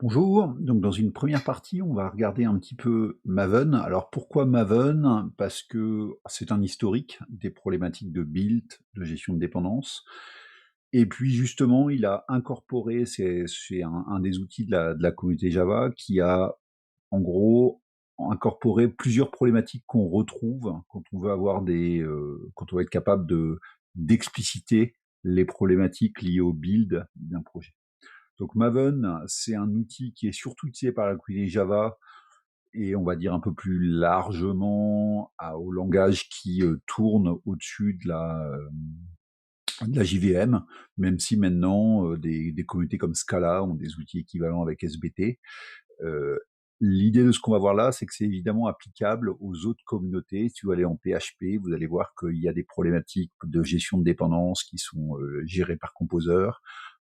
Bonjour, donc dans une première partie, on va regarder un petit peu Maven. Alors pourquoi Maven? Parce que c'est un historique des problématiques de build, de gestion de dépendance. Et puis justement, il a incorporé, c'est un des outils de la communauté Java qui a en gros incorporé plusieurs problématiques qu'on retrouve quand on veut avoir quand on veut être capable d'expliciter les problématiques liées au build d'un projet. Donc Maven, c'est un outil qui est surtout utilisé par la communauté Java et on va dire un peu plus largement au langage qui tourne au-dessus de la JVM, même si maintenant des communautés comme Scala ont des outils équivalents avec SBT. Euh, L'idée de ce qu'on va voir là, c'est que c'est évidemment applicable aux autres communautés. Si vous allez en PHP, vous allez voir qu'il y a des problématiques de gestion de dépendance qui sont gérées par Composer.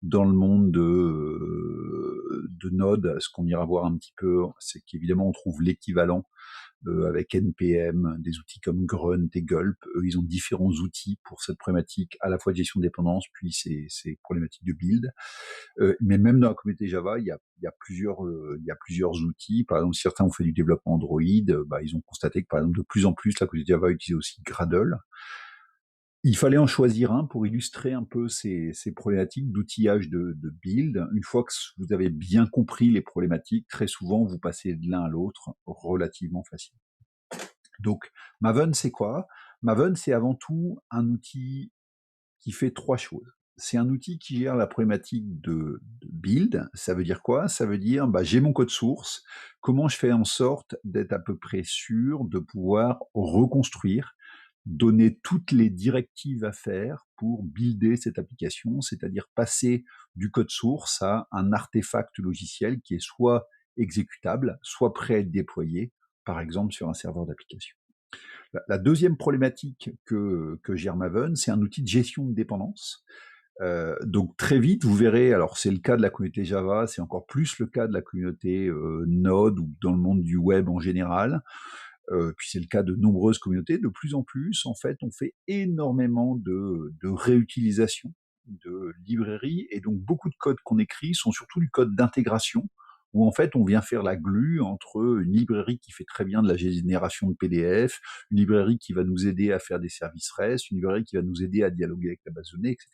Dans le monde de Node, ce qu'on ira voir un petit peu, c'est qu'évidemment on trouve l'équivalent avec NPM, des outils comme Grunt et Gulp. Eux, ils ont différents outils pour cette problématique, à la fois de gestion de dépendance, puis ces problématiques de build. Mais même dans la communauté Java, il y a plusieurs outils. Par exemple, certains ont fait du développement Android. Ils ont constaté que, par exemple, de plus en plus, la communauté Java utilise aussi Gradle. Il fallait en choisir un pour illustrer un peu ces problématiques d'outillage de build. Une fois que vous avez bien compris les problématiques, très souvent, vous passez de l'un à l'autre relativement facilement. Donc, Maven, c'est quoi? Maven, c'est avant tout un outil qui fait trois choses. C'est un outil qui gère la problématique de build. Ça veut dire quoi? Ça veut dire, j'ai mon code source. Comment je fais en sorte d'être à peu près sûr de pouvoir reconstruire, donner toutes les directives à faire pour builder cette application, c'est-à-dire passer du code source à un artefact logiciel qui est soit exécutable, soit prêt à être déployé, par exemple sur un serveur d'application. La deuxième problématique que gère Maven, c'est un outil de gestion de dépendance. Donc très vite, vous verrez, alors c'est le cas de la communauté Java, c'est encore plus le cas de la communauté Node ou dans le monde du web en général, puis c'est le cas de nombreuses communautés. De plus en plus, en fait, on fait énormément de réutilisation de librairies, et donc beaucoup de codes qu'on écrit sont surtout du code d'intégration, où en fait on vient faire la glue entre une librairie qui fait très bien de la génération de PDF, une librairie qui va nous aider à faire des services REST, une librairie qui va nous aider à dialoguer avec la base de données, etc.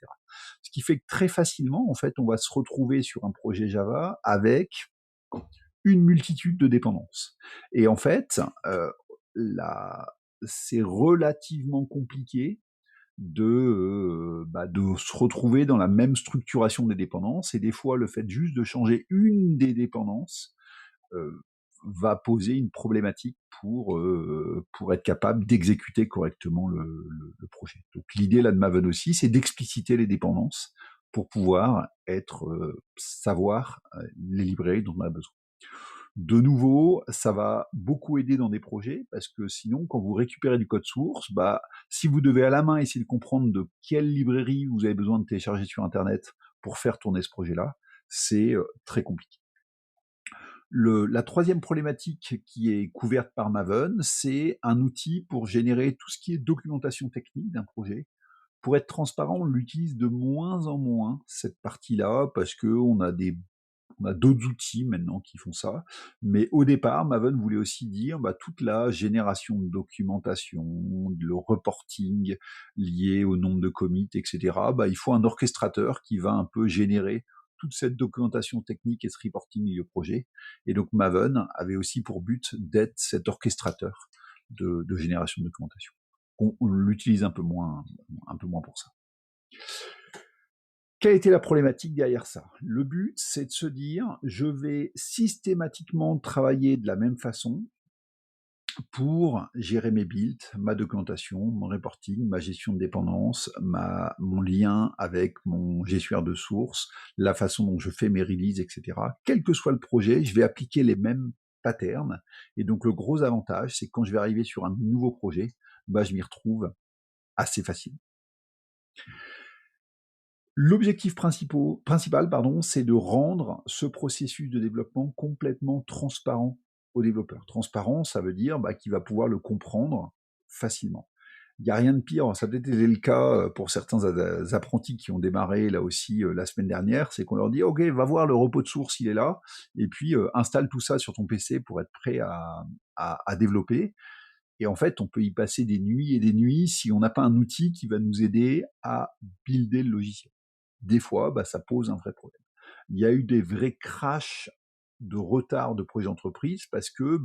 Ce qui fait que très facilement, en fait, on va se retrouver sur un projet Java avec une multitude de dépendances. Et en fait, la, c'est relativement compliqué de se retrouver dans la même structuration des dépendances. Et des fois, le fait juste de changer une des dépendances euh, va poser une problématique pour être capable d'exécuter correctement le projet. Donc l'idée là de Maven aussi, c'est d'expliciter les dépendances pour pouvoir savoir les librairies dont on a besoin. De nouveau, ça va beaucoup aider dans des projets parce que sinon, quand vous récupérez du code source, si vous devez à la main essayer de comprendre de quelle librairie vous avez besoin de télécharger sur Internet pour faire tourner ce projet-là, c'est très compliqué. La troisième problématique qui est couverte par Maven, c'est un outil pour générer tout ce qui est documentation technique d'un projet. Pour être transparent, on l'utilise de moins en moins, cette partie-là, parce qu'on a on a d'autres outils maintenant qui font ça. Mais au départ, Maven voulait aussi dire toute la génération de documentation, le reporting lié au nombre de commits, etc. Il faut un orchestrateur qui va un peu générer toute cette documentation technique et ce reporting lié au projet. Et donc Maven avait aussi pour but d'être cet orchestrateur de génération de documentation. On l'utilise un peu moins pour ça. Quelle était la problématique derrière ça? Le but, c'est de se dire, je vais systématiquement travailler de la même façon pour gérer mes builds, ma documentation, mon reporting, ma gestion de dépendance, mon lien avec mon gestionnaire de sources, la façon dont je fais mes releases, etc. Quel que soit le projet, je vais appliquer les mêmes patterns. Et donc le gros avantage, c'est que quand je vais arriver sur un nouveau projet, je m'y retrouve assez facilement. L'objectif principal, c'est de rendre ce processus de développement complètement transparent au développeur. Transparent, ça veut dire qu'il va pouvoir le comprendre facilement. Il n'y a rien de pire, ça a peut-être été le cas pour certains apprentis qui ont démarré là aussi la semaine dernière, c'est qu'on leur dit ok, va voir le repos de source, il est là, et puis installe tout ça sur ton PC pour être prêt à développer. Et en fait, on peut y passer des nuits et des nuits si on n'a pas un outil qui va nous aider à builder le logiciel. Des fois, ça pose un vrai problème. Il y a eu des vrais crashs de retard de projets d'entreprise parce que,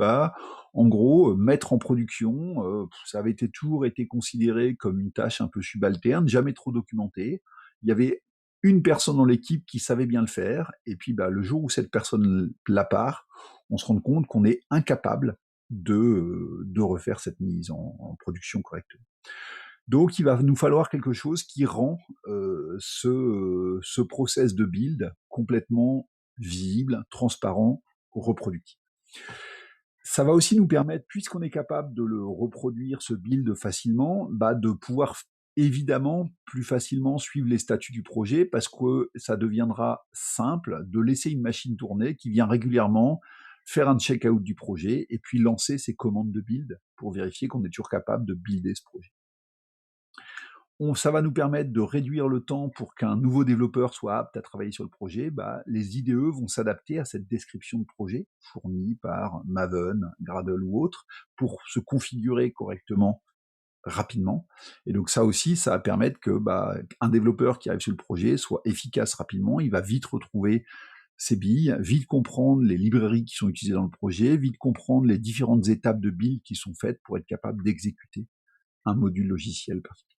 en gros, mettre en production, ça avait toujours été considéré comme une tâche un peu subalterne, jamais trop documentée. Il y avait une personne dans l'équipe qui savait bien le faire, et puis le jour où cette personne la part, on se rend compte qu'on est incapable de refaire cette mise en production correctement. Donc il va nous falloir quelque chose qui rend ce process de build complètement visible, transparent, reproductible. Ça va aussi nous permettre, puisqu'on est capable de le reproduire, ce build facilement, de pouvoir évidemment plus facilement suivre les statuts du projet parce que ça deviendra simple de laisser une machine tourner qui vient régulièrement faire un check-out du projet et puis lancer ses commandes de build pour vérifier qu'on est toujours capable de builder ce projet. Ça va nous permettre de réduire le temps pour qu'un nouveau développeur soit apte à travailler sur le projet. Les IDE vont s'adapter à cette description de projet fournie par Maven, Gradle ou autre pour se configurer correctement rapidement. Et donc ça aussi, ça va permettre que un développeur qui arrive sur le projet soit efficace rapidement. Il va vite retrouver ses billes, vite comprendre les librairies qui sont utilisées dans le projet, vite comprendre les différentes étapes de build qui sont faites pour être capable d'exécuter un module logiciel particulier.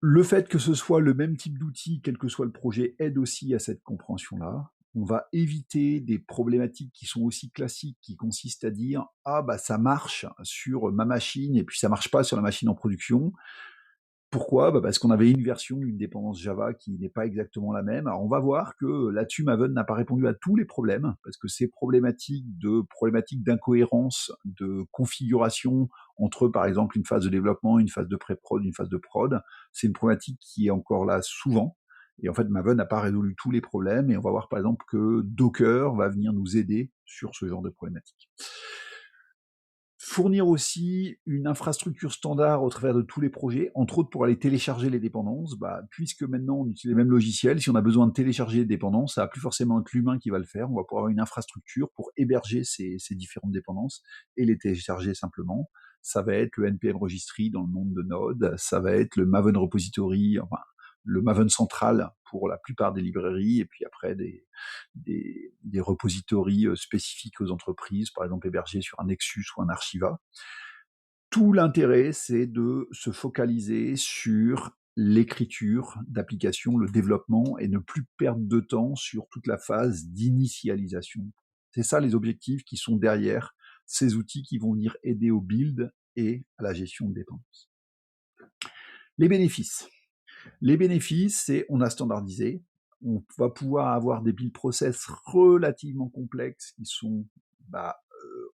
Le fait que ce soit le même type d'outil, quel que soit le projet, aide aussi à cette compréhension-là. On va éviter des problématiques qui sont aussi classiques, qui consistent à dire « Ah, ça marche sur ma machine et puis ça marche pas sur la machine en production ». Pourquoi ? Parce qu'on avait une version d'une dépendance Java qui n'est pas exactement la même. Alors on va voir que là-dessus, Maven n'a pas répondu à tous les problèmes, parce que ces problématiques d'incohérence, de configuration entre, par exemple, une phase de développement, une phase de pré-prod, une phase de prod, c'est une problématique qui est encore là souvent. Et en fait, Maven n'a pas résolu tous les problèmes, et on va voir par exemple que Docker va venir nous aider sur ce genre de problématique. Fournir aussi une infrastructure standard au travers de tous les projets, entre autres pour aller télécharger les dépendances, puisque maintenant on utilise les mêmes logiciels, si on a besoin de télécharger les dépendances, ça va plus forcément être l'humain qui va le faire, on va pouvoir avoir une infrastructure pour héberger ces différentes dépendances et les télécharger simplement. Ça va être le npm registry dans le monde de Node, ça va être le Maven repository, enfin le Maven central pour la plupart des librairies, et puis après des repositories spécifiques aux entreprises, par exemple hébergés sur un Nexus ou un Archiva. Tout l'intérêt, c'est de se focaliser sur l'écriture d'applications, le développement, et ne plus perdre de temps sur toute la phase d'initialisation. C'est ça les objectifs qui sont derrière ces outils qui vont venir aider au build et à la gestion de dépendances. Les bénéfices. Les bénéfices, c'est on a standardisé, on va pouvoir avoir des build process relativement complexes qui sont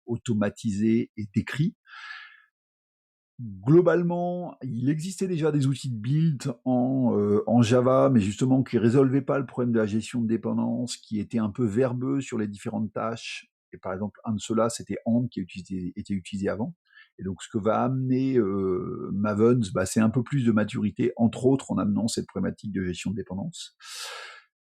automatisés et décrits. Globalement, il existait déjà des outils de build en Java, mais justement qui résolvaient pas le problème de la gestion de dépendance, qui étaient un peu verbeux sur les différentes tâches. Et par exemple, un de ceux-là, c'était Ant qui était utilisé avant. Et donc, ce que va amener Maven, c'est un peu plus de maturité, entre autres en amenant cette problématique de gestion de dépendance.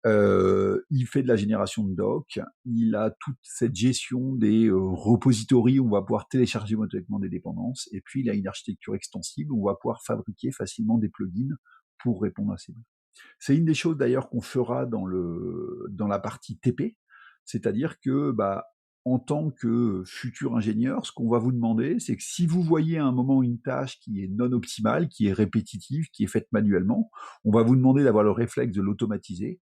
Il fait de la génération de doc, il a toute cette gestion des repositories où on va pouvoir télécharger automatiquement des dépendances, et puis il a une architecture extensible où on va pouvoir fabriquer facilement des plugins pour répondre à ces besoins. C'est une des choses d'ailleurs qu'on fera dans la partie TP, c'est-à-dire que en tant que futur ingénieur, ce qu'on va vous demander, c'est que si vous voyez à un moment une tâche qui est non optimale, qui est répétitive, qui est faite manuellement, on va vous demander d'avoir le réflexe de l'automatiser.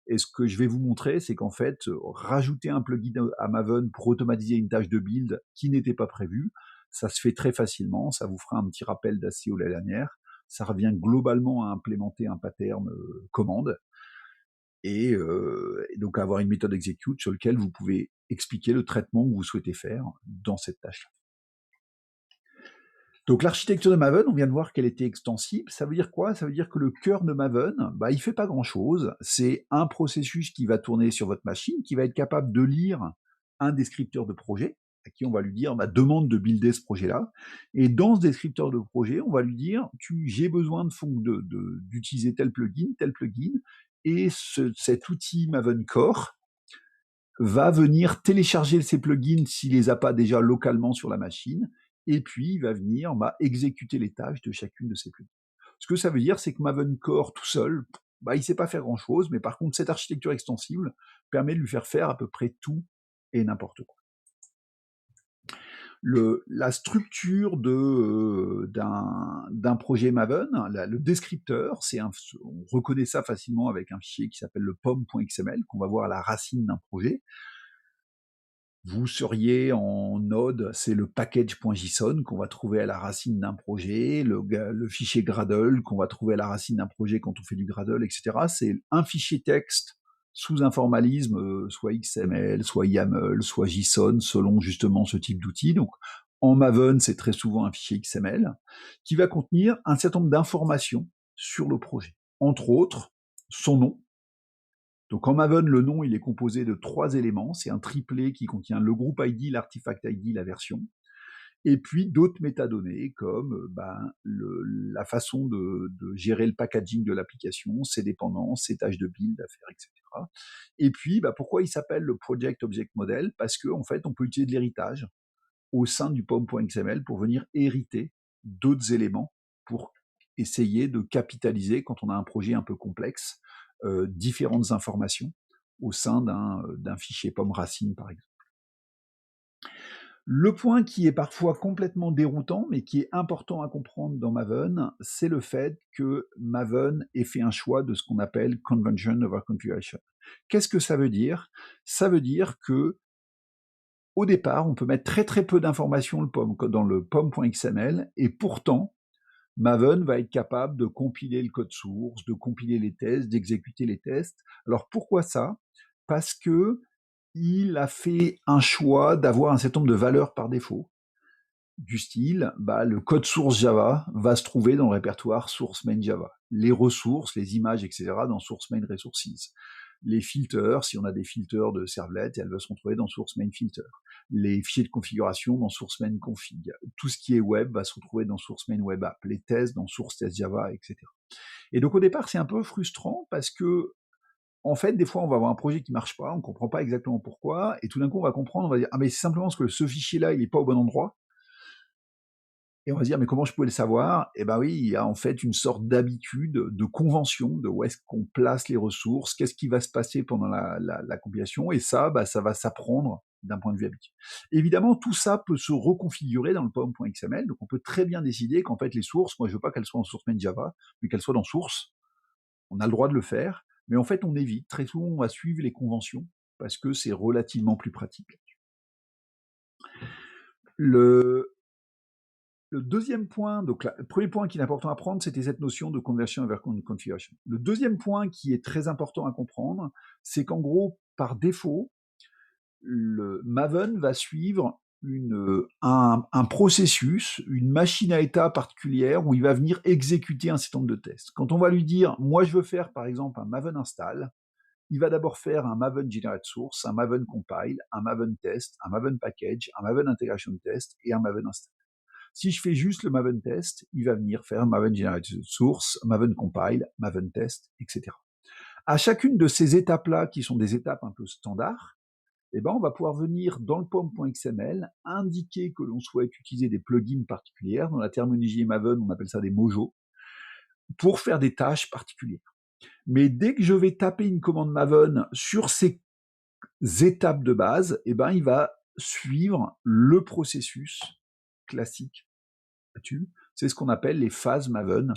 Et ce que je vais vous montrer, c'est qu'en fait, rajouter un plugin à Maven pour automatiser une tâche de build qui n'était pas prévue, ça se fait très facilement, ça vous fera un petit rappel d'ACO la dernière, ça revient globalement à implémenter un pattern commande, et donc avoir une méthode execute sur laquelle vous pouvez expliquer le traitement que vous souhaitez faire dans cette tâche-là. Donc l'architecture de Maven, on vient de voir qu'elle était extensible. Ça veut dire quoi ? Ça veut dire que le cœur de Maven, il fait pas grand-chose. C'est un processus qui va tourner sur votre machine, qui va être capable de lire un descripteur de projet. à qui on va lui dire demande de builder ce projet-là. Et dans ce descripteur de projet, on va lui dire j'ai besoin d'utiliser tel plugin, et cet outil Maven Core va venir télécharger ces plugins s'il les a pas déjà localement sur la machine, et puis il va venir exécuter les tâches de chacune de ces plugins. Ce que ça veut dire, c'est que Maven Core tout seul, il ne sait pas faire grand-chose, mais par contre, cette architecture extensible permet de lui faire faire à peu près tout et n'importe quoi. La structure d'un projet Maven, le descripteur, on reconnaît ça facilement avec un fichier qui s'appelle le pom.xml, qu'on va voir à la racine d'un projet. Vous seriez en Node, c'est le package.json qu'on va trouver à la racine d'un projet, le fichier Gradle qu'on va trouver à la racine d'un projet quand on fait du Gradle, etc. C'est un fichier texte sous un formalisme, soit XML, soit YAML, soit JSON, selon justement ce type d'outil. Donc, en Maven, c'est très souvent un fichier XML qui va contenir un certain nombre d'informations sur le projet. Entre autres, son nom. Donc en Maven, le nom, il est composé de 3 éléments. C'est un triplet qui contient le groupe ID, l'artifact ID, la version, et puis d'autres métadonnées comme la façon de gérer le packaging de l'application, ses dépendances, ses tâches de build à faire, etc. Et puis, pourquoi il s'appelle le Project Object Model? Parce qu'en fait, on peut utiliser de l'héritage au sein du pom.xml pour venir hériter d'autres éléments pour essayer de capitaliser, quand on a un projet un peu complexe, différentes informations au sein d'un fichier POM racine, par exemple. Le point qui est parfois complètement déroutant, mais qui est important à comprendre dans Maven, c'est le fait que Maven ait fait un choix de ce qu'on appelle Convention over Configuration. Qu'est-ce que ça veut dire? Ça veut dire que au départ, on peut mettre très très peu d'informations dans le pom.xml, et pourtant, Maven va être capable de compiler le code source, de compiler les tests, d'exécuter les tests. Alors pourquoi ça? Parce que il a fait un choix d'avoir un certain nombre de valeurs par défaut, du style, le code source Java va se trouver dans le répertoire source main Java. Les ressources, les images, etc. dans source main resources. Les filters, si on a des filters de servlet, elles vont se retrouver dans source main filter. Les fichiers de configuration dans source main config. Tout ce qui est web va se retrouver dans source main web app. Les tests dans source test Java, etc. Et donc au départ, c'est un peu frustrant parce que, en fait, des fois, on va avoir un projet qui marche pas, on comprend pas exactement pourquoi, et tout d'un coup, on va comprendre, on va dire, mais c'est simplement parce que ce fichier-là, il est pas au bon endroit. Et on va se dire, mais comment je pouvais le savoir? Eh ben oui, il y a en fait une sorte d'habitude, de convention, de où est-ce qu'on place les ressources, qu'est-ce qui va se passer pendant la compilation, et ça, ça va s'apprendre d'un point de vue habituel. Évidemment, tout ça peut se reconfigurer dans le pom.xml, donc on peut très bien décider qu'en fait les sources, moi je veux pas qu'elles soient en source main Java, mais qu'elles soient dans source. On a le droit de le faire, mais en fait on évite. Très souvent, on va suivre les conventions, parce que c'est relativement plus pratique. Le deuxième point, donc le premier point qui est important à prendre, c'était cette notion de conversion vers configuration. Le deuxième point qui est très important à comprendre, c'est qu'en gros, par défaut, le Maven va suivre un processus, une machine à état particulière où il va venir exécuter un certain nombre de tests. Quand on va lui dire, moi je veux faire par exemple un Maven install, il va d'abord faire un Maven generate source, un Maven compile, un Maven test, un Maven package, un Maven integration test et un Maven install. Si je fais juste le Maven test, il va venir faire Maven generate source, Maven compile, Maven test, etc. À chacune de ces étapes-là, qui sont des étapes un peu standards, on va pouvoir venir dans le pom.xml indiquer que l'on souhaite utiliser des plugins particulières. Dans la terminologie Maven, on appelle ça des mojos, pour faire des tâches particulières. Mais dès que je vais taper une commande Maven sur ces étapes de base, il va suivre le processus classique. C'est ce qu'on appelle les phases Maven,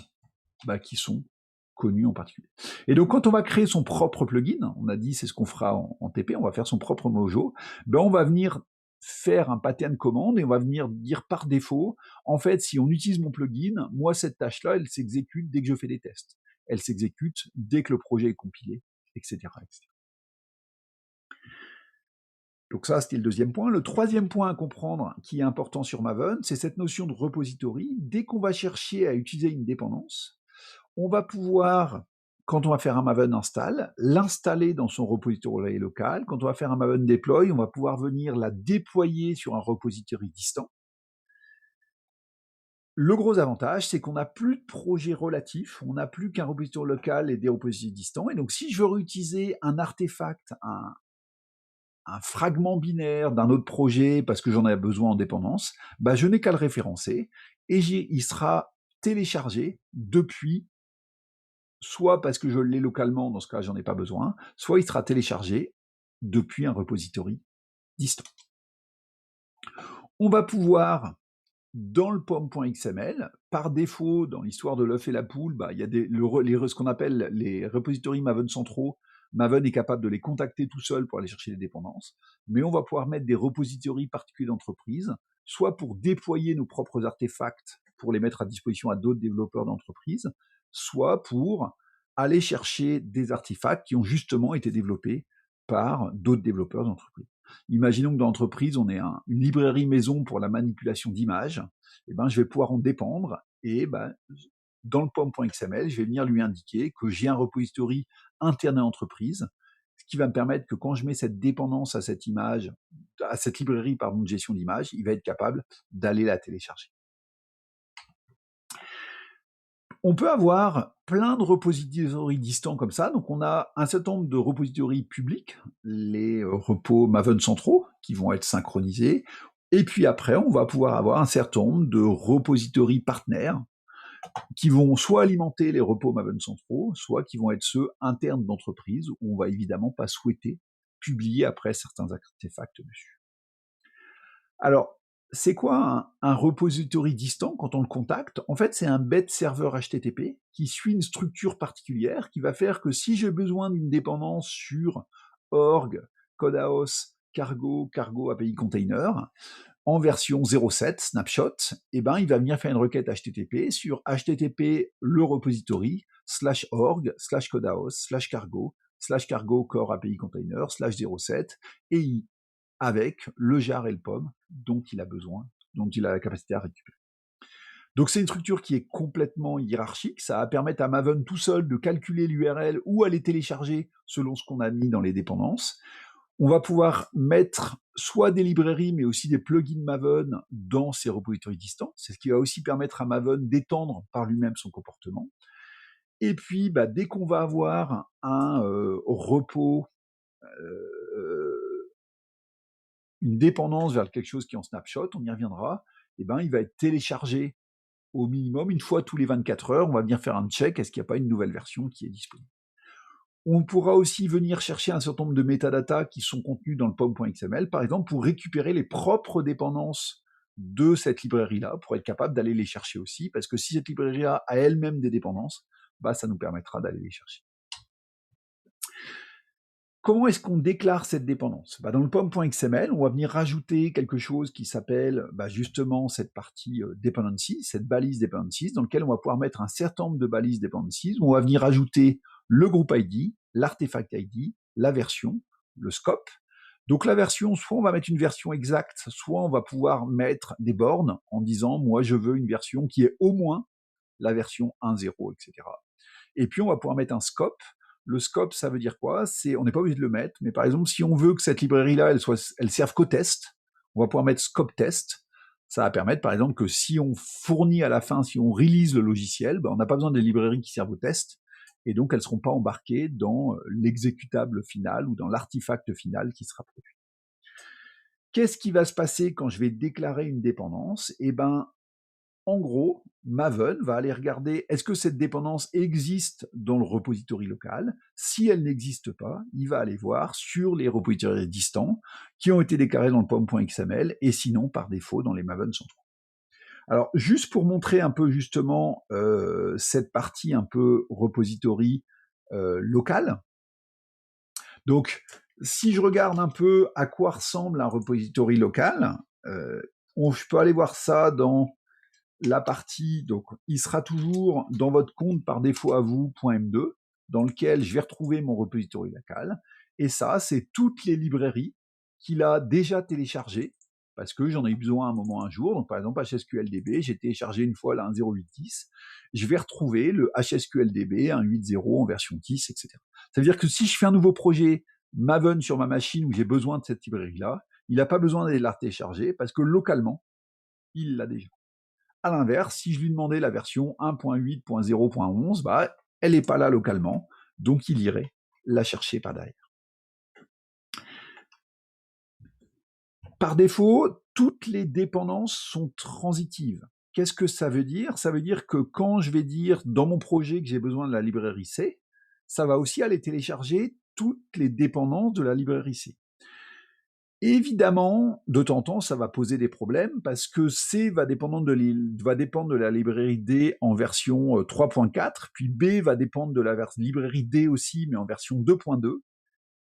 qui sont connues en particulier. Et donc, quand on va créer son propre plugin, on a dit c'est ce qu'on fera en TP, on va faire son propre mojo, on va venir faire un pattern commande et on va venir dire par défaut, en fait, si on utilise mon plugin, moi, cette tâche-là, elle s'exécute dès que je fais des tests. Elle s'exécute dès que le projet est compilé, etc. etc. Donc ça, c'était le deuxième point. Le troisième point à comprendre qui est important sur Maven, c'est cette notion de repository. Dès qu'on va chercher à utiliser une dépendance, on va pouvoir quand on va faire un Maven install, l'installer dans son repository local. Quand on va faire un Maven deploy, on va pouvoir venir la déployer sur un repository distant. Le gros avantage, c'est qu'on n'a plus de projet relatif, on n'a plus qu'un repository local et des repositories distants. Et donc, si je veux réutiliser un artefact, un fragment binaire d'un autre projet parce que j'en ai besoin en dépendance, bah, je n'ai qu'à le référencer et il sera téléchargé depuis, soit parce que je l'ai localement, dans ce cas j'en ai pas besoin, soit il sera téléchargé depuis un repository distant. On va pouvoir, dans le pom.xml, par défaut, dans l'histoire de l'œuf et la poule, bah, il y a ce qu'on appelle les repositories Maven centraux. Maven est capable de les contacter tout seul pour aller chercher les dépendances, mais on va pouvoir mettre des repositories particuliers d'entreprise, soit pour déployer nos propres artefacts, pour les mettre à disposition à d'autres développeurs d'entreprise, soit pour aller chercher des artefacts qui ont justement été développés par d'autres développeurs d'entreprise. Imaginons que dans l'entreprise, on ait une librairie maison pour la manipulation d'images. Et ben, je vais pouvoir en dépendre et ben, dans le pom.xml, je vais venir lui indiquer que j'ai un repository interne à l'entreprise, ce qui va me permettre que quand je mets cette dépendance à cette image, à cette librairie de gestion d'image, il va être capable d'aller la télécharger. On peut avoir plein de repositories distants comme ça. Donc, on a un certain nombre de repositories publics, les repos Maven centraux, qui vont être synchronisés. Et puis après, on va pouvoir avoir un certain nombre de repositories partenaires qui vont soit alimenter les repos Maven centraux, soit qui vont être ceux internes d'entreprise, où on va évidemment pas souhaiter publier après certains artefacts dessus. Alors, c'est quoi un repository distant quand on le contacte? En fait, c'est un bête serveur HTTP qui suit une structure particulière qui va faire que si j'ai besoin d'une dépendance sur org, codehouse, cargo, cargo API container, en version 07 snapshot, eh ben, il va venir faire une requête HTTP sur HTTP le repository /org /codehouse /cargo core API container /07 et avec le jar et le pom dont il a besoin, dont il a la capacité à récupérer. Donc c'est une structure qui est complètement hiérarchique, ça va permettre à Maven tout seul de calculer l'URL ou à les télécharger selon ce qu'on a mis dans les dépendances. On va pouvoir mettre soit des librairies, mais aussi des plugins Maven dans ces repositories distants. C'est ce qui va aussi permettre à Maven d'étendre par lui-même son comportement. Et puis, bah, dès qu'on va avoir un repos, une dépendance vers quelque chose qui est en snapshot, on y reviendra, et ben, il va être téléchargé au minimum une fois tous les 24 heures. On va venir faire un check, est-ce qu'il n'y a pas une nouvelle version qui est disponible. On pourra aussi venir chercher un certain nombre de métadatas qui sont contenus dans le pom.xml, par exemple, pour récupérer les propres dépendances de cette librairie-là, pour être capable d'aller les chercher aussi, parce que si cette librairie-là a elle-même des dépendances, bah, ça nous permettra d'aller les chercher. Comment est-ce qu'on déclare cette dépendance? Dans le pom.xml, on va venir rajouter quelque chose qui s'appelle justement cette partie dependencies, cette balise dependencies, dans laquelle on va pouvoir mettre un certain nombre de balises dependencies, où on va venir rajouter le groupe ID, l'artefact ID, la version, le scope. Donc la version, soit on va mettre une version exacte, soit on va pouvoir mettre des bornes en disant, moi je veux une version qui est au moins la version 1.0, etc. Et puis on va pouvoir mettre un scope. Le scope, ça veut dire quoi? On n'est pas obligé de le mettre, mais par exemple, si on veut que cette librairie-là, elle serve qu'au test, on va pouvoir mettre scope test. Ça va permettre, par exemple, que si on fournit à la fin, si on release le logiciel, on n'a pas besoin des librairies qui servent au test, et donc elles ne seront pas embarquées dans l'exécutable final ou dans l'artefact final qui sera produit. Qu'est-ce qui va se passer quand je vais déclarer une dépendance? En gros, Maven va aller regarder est-ce que cette dépendance existe dans le repository local. Si elle n'existe pas, il va aller voir sur les repositories distants qui ont été déclarés dans le pom.xml et sinon par défaut dans les Maven centraux. Alors, juste pour montrer un peu justement cette partie un peu repository local. Donc, si je regarde un peu à quoi ressemble un repository local, je peux aller voir ça dans la partie, donc il sera toujours dans votre compte par défaut à vous, .m2, dans lequel je vais retrouver mon repository local. Et ça, c'est toutes les librairies qu'il a déjà téléchargées parce que j'en ai eu besoin à un moment, un jour. Donc, par exemple, HSQLDB, j'ai téléchargé une fois la 1.08.10, je vais retrouver le HSQLDB 1.8.0 en version 10, etc. Ça veut dire que si je fais un nouveau projet Maven sur ma machine où j'ai besoin de cette librairie-là, il n'a pas besoin d'aller la télécharger parce que localement, il l'a déjà. À l'inverse, si je lui demandais la version 1.8.0.11, bah, elle n'est pas là localement, donc il irait la chercher par derrière. Par défaut, toutes les dépendances sont transitives. Qu'est-ce que ça veut dire? Ça veut dire que quand je vais dire dans mon projet que j'ai besoin de la librairie C, ça va aussi aller télécharger toutes les dépendances de la librairie C. Évidemment, de temps en temps, ça va poser des problèmes parce que C va dépendre de la librairie D en version 3.4, puis B va dépendre de la librairie D aussi, mais en version 2.2.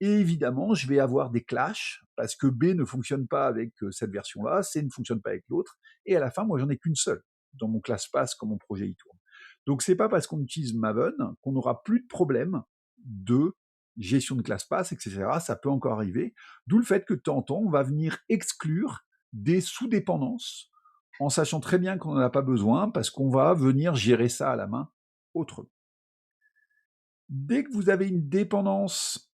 Et évidemment, je vais avoir des clashs parce que B ne fonctionne pas avec cette version-là, C ne fonctionne pas avec l'autre, et à la fin, moi, j'en ai qu'une seule dans mon ClassPass quand mon projet y tourne. Donc, c'est pas parce qu'on utilise Maven qu'on n'aura plus de problème de gestion de ClassPass, etc. Ça peut encore arriver. D'où le fait que de temps en temps, on va venir exclure des sous-dépendances en sachant très bien qu'on n'en a pas besoin parce qu'on va venir gérer ça à la main autrement. Dès que vous avez une dépendance,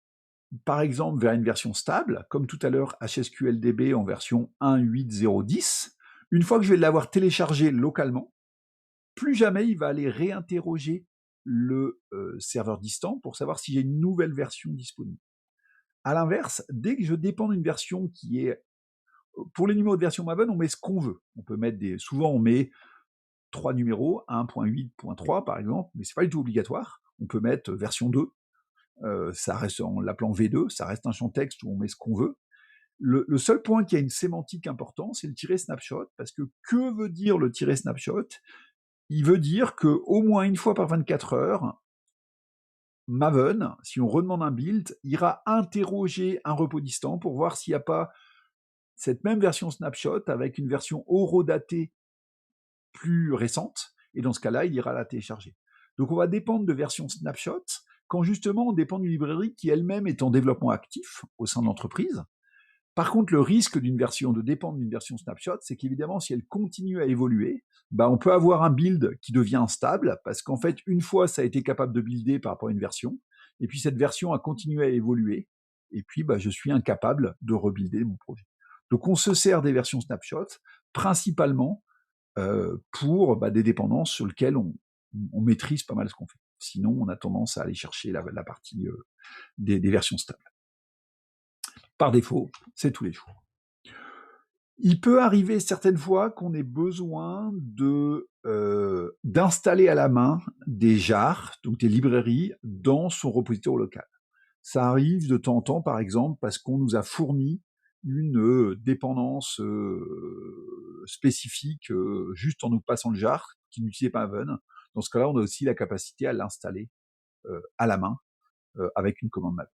par exemple, vers une version stable, comme tout à l'heure HSQLDB en version 1.8.0.10, une fois que je vais l'avoir téléchargé localement, plus jamais il va aller réinterroger le serveur distant pour savoir si j'ai une nouvelle version disponible. À l'inverse, dès que je dépends d'une version qui est... Pour les numéros de version Maven, on met ce qu'on veut. On peut mettre des... Souvent, on met 3 numéros, 1.8.3 par exemple, mais c'est pas du tout obligatoire. On peut mettre version 2, ça reste en l'appelant V2, ça reste un champ texte où on met ce qu'on veut. Le seul point qui a une sémantique importante, c'est le tiret snapshot, parce que veut dire le tiret snapshot? Il veut dire qu'au moins une fois par 24 heures, Maven, si on redemande un build, ira interroger un repos distant pour voir s'il n'y a pas cette même version snapshot avec une version horodatée plus récente, et dans ce cas-là, il ira la télécharger. Donc on va dépendre de version snapshot quand justement on dépend d'une librairie qui elle-même est en développement actif au sein de l'entreprise. Par contre, le risque d'une version, de dépendre d'une version snapshot, c'est qu'évidemment, si elle continue à évoluer, bah, on peut avoir un build qui devient instable, parce qu'en fait, une fois, ça a été capable de builder par rapport à une version, et puis cette version a continué à évoluer, et puis bah, je suis incapable de rebuilder mon projet. Donc on se sert des versions snapshot, principalement pour des dépendances sur lesquelles on maîtrise pas mal ce qu'on fait. Sinon, on a tendance à aller chercher la partie des versions stables. Par défaut, c'est tous les jours. Il peut arriver certaines fois qu'on ait besoin d'installer à la main des jars, donc des librairies, dans son repository local. Ça arrive de temps en temps, par exemple, parce qu'on nous a fourni une dépendance spécifique juste en nous passant le jar, qui n'utilisait pas Maven. Dans ce cas-là, on a aussi la capacité à l'installer à la main avec une commande Maven.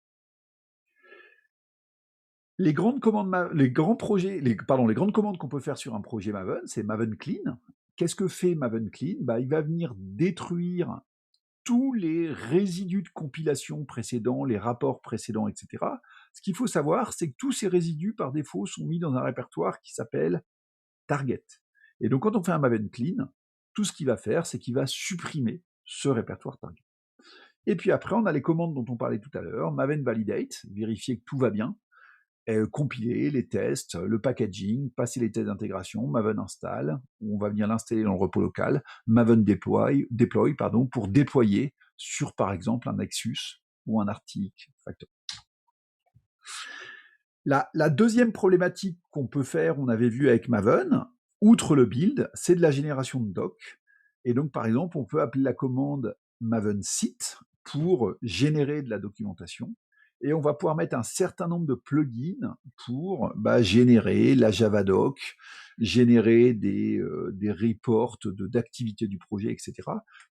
Les grandes commandes, les grandes commandes qu'on peut faire sur un projet Maven, c'est Maven Clean. Qu'est-ce que fait Maven Clean? Il va venir détruire tous les résidus de compilation précédents, les rapports précédents, etc. Ce qu'il faut savoir, c'est que tous ces résidus, par défaut, sont mis dans un répertoire qui s'appelle Target. Et donc, quand on fait un Maven Clean, tout ce qu'il va faire, c'est qu'il va supprimer ce répertoire Target. Et puis après, on a les commandes dont on parlait tout à l'heure, Maven Validate, vérifier que tout va bien, compiler les tests, le packaging, passer les tests d'intégration, Maven install, on va venir l'installer dans le repos local, Maven deploy pour déployer sur par exemple un Nexus ou un Arctic Factory. La deuxième problématique qu'on peut faire, on avait vu avec Maven, outre le build, c'est de la génération de doc. Et donc par exemple, on peut appeler la commande Maven Site pour générer de la documentation. Et on va pouvoir mettre un certain nombre de plugins pour générer la Javadoc, générer des reports d'activité du projet, etc.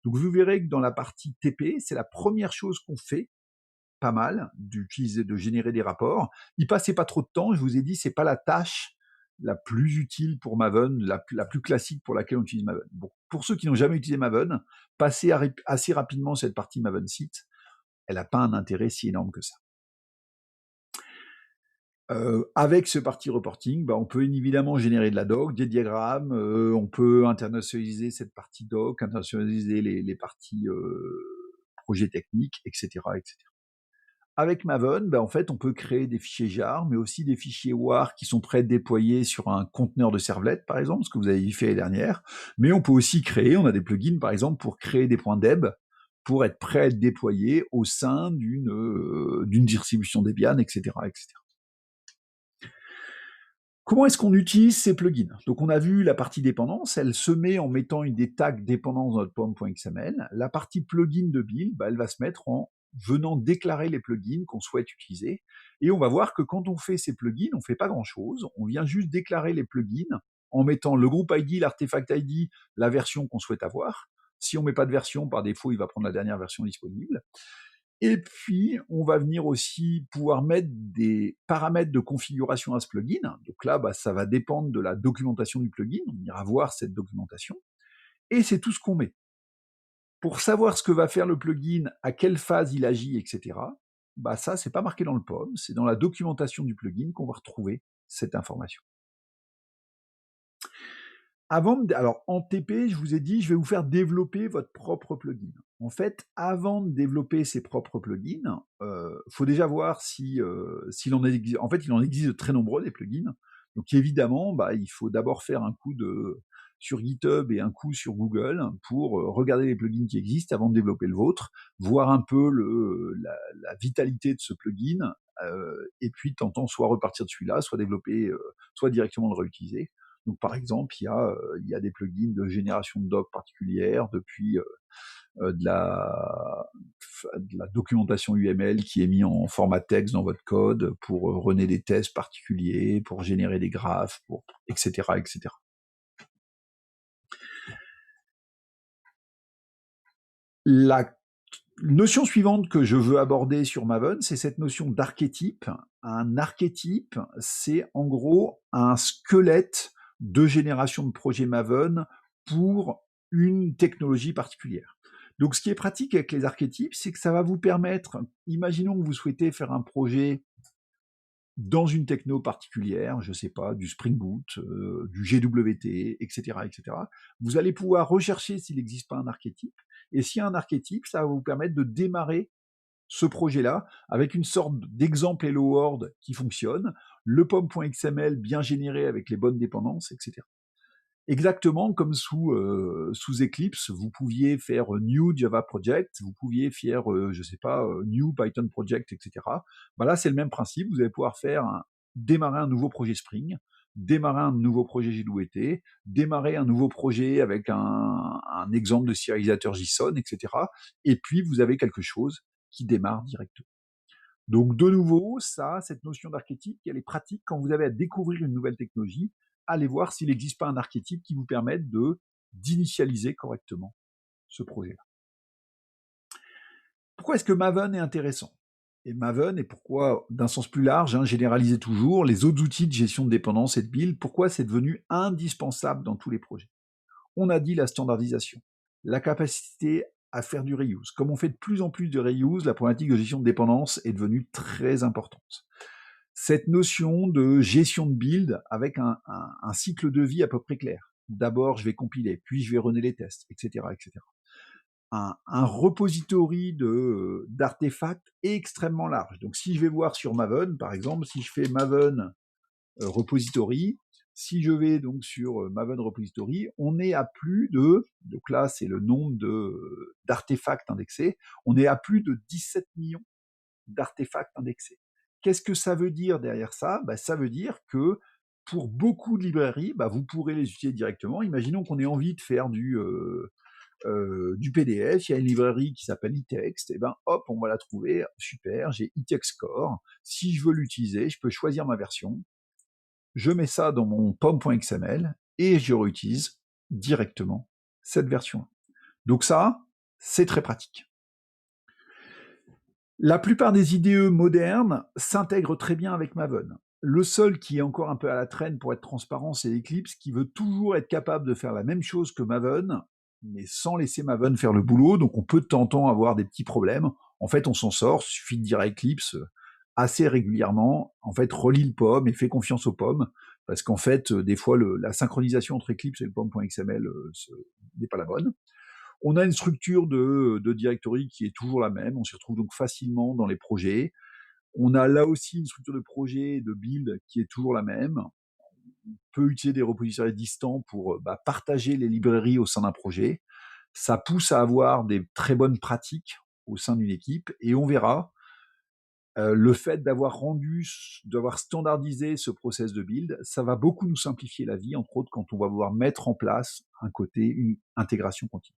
Donc vous verrez que dans la partie TP, c'est la première chose qu'on fait, pas mal, de générer des rapports. Il passait pas trop de temps, je vous ai dit, c'est pas la tâche la plus utile pour Maven, la plus classique pour laquelle on utilise Maven. Bon, pour ceux qui n'ont jamais utilisé Maven, passez assez rapidement cette partie Maven Site, elle n'a pas un intérêt si énorme que ça. Avec ce party reporting, on peut évidemment générer de la doc, des diagrammes, on peut internationaliser cette partie doc, internationaliser les parties projets techniques, etc., etc. Avec Maven, en fait, on peut créer des fichiers jar, mais aussi des fichiers WAR qui sont prêts à déployer sur un conteneur de servlet, par exemple, ce que vous avez fait l'année dernière. Mais on peut aussi créer, on a des plugins, par exemple, pour créer des points deb, pour être prêts à être déployés au sein d'une distribution Debian, etc., etc. Comment est-ce qu'on utilise ces plugins? Donc on a vu la partie dépendance, elle se met en mettant des tags dépendance dans notre pom.xml. La partie plugin de build, elle va se mettre en venant déclarer les plugins qu'on souhaite utiliser. Et on va voir que quand on fait ces plugins, on ne fait pas grand-chose. On vient juste déclarer les plugins en mettant le groupe ID, l'artefact ID, la version qu'on souhaite avoir. Si on ne met pas de version, par défaut, il va prendre la dernière version disponible. Et puis, on va venir aussi pouvoir mettre des paramètres de configuration à ce plugin. Donc là, ça va dépendre de la documentation du plugin. On ira voir cette documentation. Et c'est tout ce qu'on met. Pour savoir ce que va faire le plugin, à quelle phase il agit, etc., ça, c'est pas marqué dans le POM. C'est dans la documentation du plugin qu'on va retrouver cette information. Alors, en TP, je vous ai dit, je vais vous faire développer votre propre plugin. En fait, avant de développer ses propres plugins, faut déjà voir s'il en existe. En fait, il en existe de très nombreux des plugins. Donc, évidemment, il faut d'abord faire un coup sur GitHub et un coup sur Google pour regarder les plugins qui existent avant de développer le vôtre, voir un peu la vitalité de ce plugin, et puis de temps en temps soit repartir de celui-là, soit développer, soit directement le réutiliser. Donc, par exemple, il y a des plugins de génération de doc particulière, depuis de la documentation UML qui est mis en format texte dans votre code pour runner des tests particuliers, pour générer des graphes, etc., etc. La notion suivante que je veux aborder sur Maven, c'est cette notion d'archétype. Un archétype, c'est en gros un squelette de génération de projets Maven pour une technologie particulière. Donc, ce qui est pratique avec les archétypes, c'est que ça va vous permettre, imaginons que vous souhaitez faire un projet dans une techno particulière, je ne sais pas, du Spring Boot, du GWT, etc., etc. Vous allez pouvoir rechercher s'il n'existe pas un archétype, et s'il y a un archétype, ça va vous permettre de démarrer ce projet-là avec une sorte d'exemple Hello World qui fonctionne, le pom.xml bien généré avec les bonnes dépendances, etc. Exactement comme sous Eclipse, vous pouviez faire New Java Project, vous pouviez faire, New Python Project, etc. Là, c'est le même principe. Vous allez pouvoir démarrer un nouveau projet Spring, démarrer un nouveau projet JWT, démarrer un nouveau projet avec un exemple de serialisateur JSON, etc. Et puis, vous avez quelque chose qui démarre directement. Donc, de nouveau, cette notion d'archétype, elle est pratique quand vous avez à découvrir une nouvelle technologie. Allez voir s'il n'existe pas un archétype qui vous permette d'initialiser correctement ce projet-là. Pourquoi est-ce que Maven est intéressant? Et Maven, et pourquoi, d'un sens plus large, généraliser toujours, les autres outils de gestion de dépendance et de build, pourquoi c'est devenu indispensable dans tous les projets? On a dit la standardisation, la capacité à faire du reuse. Comme on fait de plus en plus de reuse, la problématique de gestion de dépendance est devenue très importante. Cette notion de gestion de build avec un cycle de vie à peu près clair. D'abord, je vais compiler, puis je vais runner les tests, etc., etc. Un repository d'artefacts extrêmement large. Donc, si je vais voir sur Maven, par exemple, si je fais Maven repository, si je vais donc sur Maven repository, on est à plus de, donc là c'est le nombre d'artefacts indexés, on est à plus de 17 millions d'artefacts indexés. Qu'est-ce que ça veut dire derrière ça? Ça veut dire que pour beaucoup de librairies, vous pourrez les utiliser directement. Imaginons qu'on ait envie de faire du PDF, il y a une librairie qui s'appelle eText, et hop, on va la trouver, super, j'ai eText Core. Si je veux l'utiliser, je peux choisir ma version, je mets ça dans mon pom.xml et je réutilise directement cette version. Donc ça, c'est très pratique. La plupart des IDE modernes s'intègrent très bien avec Maven. Le seul qui est encore un peu à la traîne, pour être transparent, c'est Eclipse, qui veut toujours être capable de faire la même chose que Maven, mais sans laisser Maven faire le boulot, donc on peut de temps en temps avoir des petits problèmes. En fait, on s'en sort, il suffit de dire à Eclipse, assez régulièrement, en fait, relie le POM et fait confiance au POM, parce qu'en fait, des fois, la synchronisation entre Eclipse et le POM.xml n'est pas la bonne. On a une structure de directory qui est toujours la même, on s'y retrouve donc facilement dans les projets. On a là aussi une structure de projet, de build qui est toujours la même. On peut utiliser des repositories distants pour partager les librairies au sein d'un projet. Ça pousse à avoir des très bonnes pratiques au sein d'une équipe, et on verra, le fait d'avoir standardisé ce process de build, ça va beaucoup nous simplifier la vie, entre autres quand on va vouloir mettre en place une intégration continue.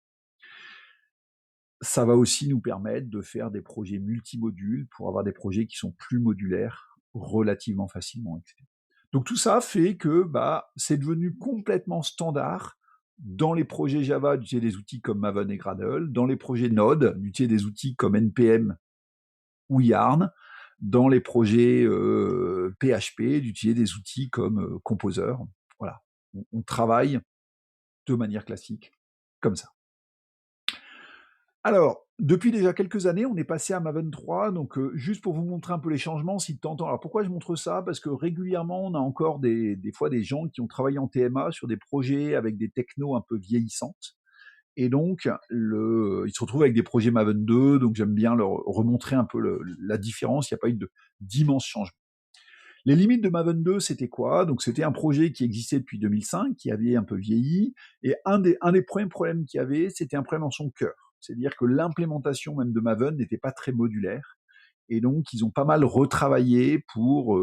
Ça va aussi nous permettre de faire des projets multimodules pour avoir des projets qui sont plus modulaires relativement facilement, etc. Donc tout ça fait que c'est devenu complètement standard dans les projets Java d'utiliser des outils comme Maven et Gradle, dans les projets Node d'utiliser des outils comme NPM ou Yarn, dans les projets PHP d'utiliser des outils comme Composer. Voilà, on travaille de manière classique comme ça. Alors, depuis déjà quelques années, on est passé à Maven 3, donc juste pour vous montrer un peu les changements, si de temps en temps. Alors pourquoi je montre ça? Parce que régulièrement, on a encore des fois des gens qui ont travaillé en TMA sur des projets avec des technos un peu vieillissantes. Et donc, ils se retrouvent avec des projets Maven 2, donc j'aime bien leur remontrer un peu la différence. Il n'y a pas eu d'immenses changements. Les limites de Maven 2, c'était quoi? Donc c'était un projet qui existait depuis 2005, qui avait un peu vieilli, et un des premiers problèmes qu'il y avait, c'était un problème en son cœur. C'est-à-dire que l'implémentation même de Maven n'était pas très modulaire, et donc ils ont pas mal retravaillé pour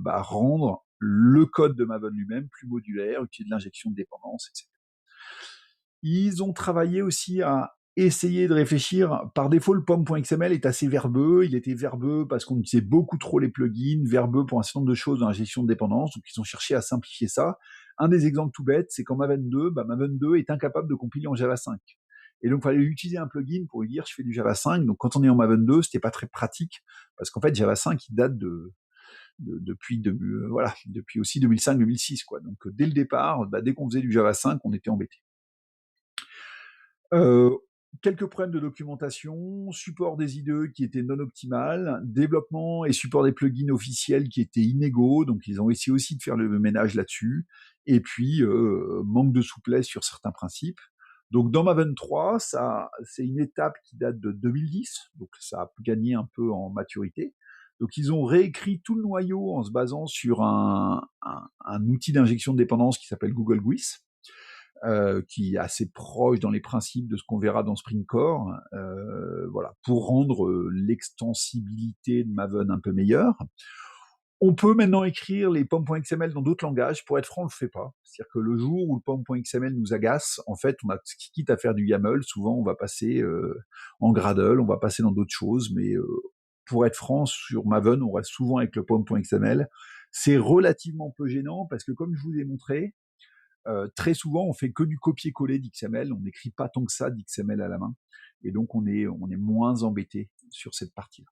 rendre le code de Maven lui-même plus modulaire, utiliser de l'injection de dépendance, etc. Ils ont travaillé aussi à essayer de réfléchir. Par défaut, le POM.xml est assez verbeux. Il était verbeux parce qu'on utilisait beaucoup trop les plugins, verbeux pour un certain nombre de choses dans la gestion de dépendance. Donc, ils ont cherché à simplifier ça. Un des exemples tout bêtes, c'est qu'en Maven 2, Maven 2 est incapable de compiler en Java 5. Et donc, il fallait utiliser un plugin pour lui dire je fais du Java 5. Donc, quand on est en Maven 2, c'était pas très pratique parce qu'en fait, Java 5, il date depuis aussi 2005-2006, quoi. Donc, dès le départ, dès qu'on faisait du Java 5, on était embêté. Quelques problèmes de documentation, support des IDE qui étaient non optimal, développement et support des plugins officiels qui étaient inégaux, donc ils ont essayé aussi de faire le ménage là-dessus, et puis manque de souplesse sur certains principes. Donc dans Maven 3, c'est une étape qui date de 2010, donc ça a gagné un peu en maturité. Donc ils ont réécrit tout le noyau en se basant sur un outil d'injection de dépendance qui s'appelle Google GUIS, qui est assez proche dans les principes de ce qu'on verra dans Spring Core, voilà, pour rendre l'extensibilité de Maven un peu meilleure. On peut maintenant écrire les pom.xml dans d'autres langages. Pour être franc, on le fait pas. C'est-à-dire que le jour où le pom.xml nous agace, en fait, on a quitte à faire du YAML, souvent on va passer en Gradle, on va passer dans d'autres choses, mais pour être franc, sur Maven, on reste souvent avec le pom.xml. C'est relativement peu gênant parce que, comme je vous ai montré, très souvent, on fait que du copier-coller d'XML, on n'écrit pas tant que ça d'XML à la main, et donc on est moins embêté sur cette partie-là.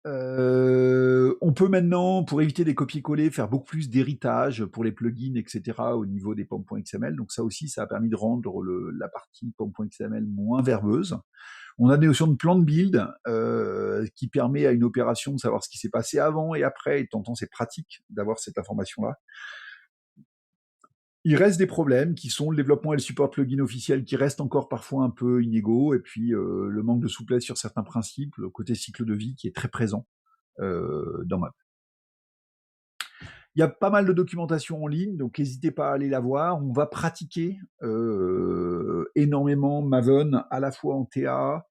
On peut maintenant, pour éviter des copier-coller, faire beaucoup plus d'héritage pour les plugins, etc. au niveau des pom.xml. Donc ça aussi, ça a permis de rendre la partie pom.xml moins verbeuse. On a des notions de plan de build qui permet à une opération de savoir ce qui s'est passé avant et après, et de temps en temps, c'est pratique d'avoir cette information-là. Il reste des problèmes qui sont le développement et le support plugin officiel qui restent encore parfois un peu inégaux, et puis le manque de souplesse sur certains principes, le côté cycle de vie qui est très présent dans Maven. Il y a pas mal de documentation en ligne, donc n'hésitez pas à aller la voir. On va pratiquer énormément Maven, à la fois en TA,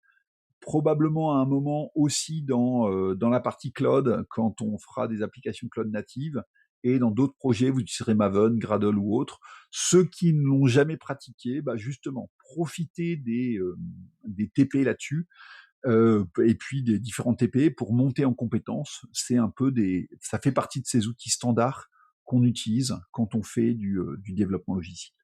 probablement à un moment aussi dans la partie cloud, quand on fera des applications cloud natives, et dans d'autres projets, vous utiliserez Maven, Gradle ou autres. Ceux qui ne l'ont jamais pratiqué, justement, profitez des TP là-dessus, et puis des différents TP pour monter en compétences. Ça fait partie de ces outils standards qu'on utilise quand on fait du développement logiciel.